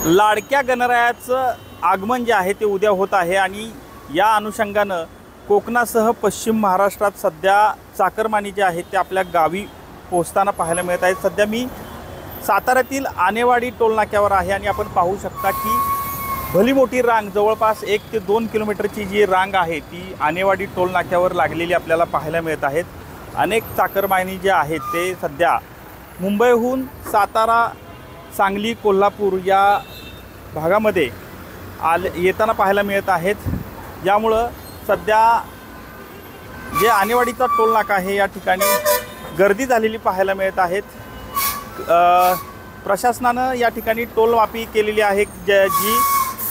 लाडक्या गणरायाचं आगमन जे आहे ते उद्या होत आहे आणि या अनुषंगानं कोकणासह पश्चिम महाराष्ट्रात सध्या चाकरमानी जे आहेत ते आपल्या गावी पोहोचताना पाहायला मिळत आहेत। सध्या मी साताऱ्यातील आनेवाडी टोलनाक्यावर आहे आणि आपण पाहू शकता की भली मोठी रांग जवळपास 1 ते 2 किलोमीटरची जी रांग आहे ती आनेवाडी टोलनाक्यावर लागलेली आपल्याला पाहायला मिळत आहेत। अनेक चाकरमानी जे आहेत ते सध्या मुंबईहून सातारा, सांगली, कोल्हापूर या भागामध्ये येताना पाहायला मिळत आहेत। यामुळं सध्या जे आनेवाडीचा टोलनाका आहे या ठिकाणी गर्दी झालेली पाहायला मिळत आहेत। प्रशासनानं या ठिकाणी टोलमाफी केलेली आहे।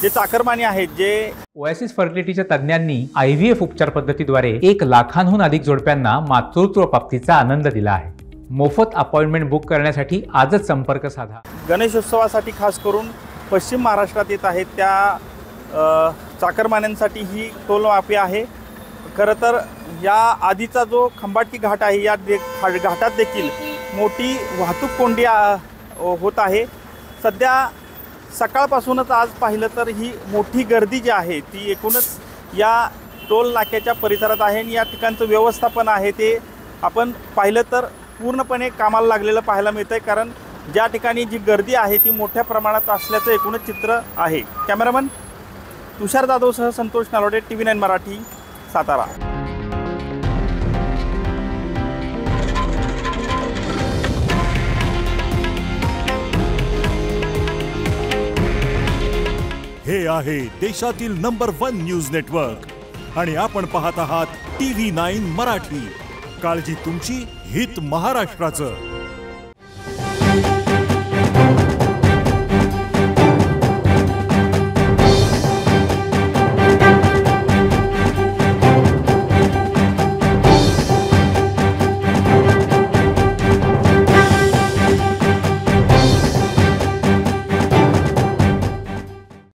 जे चाकरमानी आहेत जे ओएसिस फर्टिलिटीच्या तज्ञांनी IVF उपचार पद्धतीद्वारे 1 लाखांहून अधिक जोडप्यांना मातृत्व प्राप्तीचा आनंद दिला आहे। मोफत अपॉइंटमेंट बुक करण्यासाठी आजच संपर्क साधा। गणेशोत्सवासाठी खास करून पश्चिम महाराष्ट्रात येत आहेत त्या चाकरमान्यांसाठी ही टोलमाफी आहे। खरं तर या आधीचा जो खंबाटकी घाट आहे या घाटात देखील मोठी वाहतूक कोंडी होत आहे। सध्या सकाळपासूनच आज पाहिलं तर ही मोठी गर्दी जी आहे ती एकूणच या टोल नाक्याच्या परिसरात आहे आणि या ठिकाणचं व्यवस्थापन आहे ते आपण पाहिलं तर पूर्णपणे कामाला लागलेलं पाहायला मिळतंय। कारण ज्या ठिकाणी जी गर्दी आहे ती मोठ्या प्रमाणात असल्याचं एकूणच चित्र आहे। कॅमेरामन तुषार जाधवसह संतोष नालोडे, TV9 मराठी, सातारा। हे आहे देशातील नंबर 1 न्यूज नेटवर्क आणि आपण पाहत आहात TV9 मराठी। काळजी तुमची, हित महाराष्ट्राचं।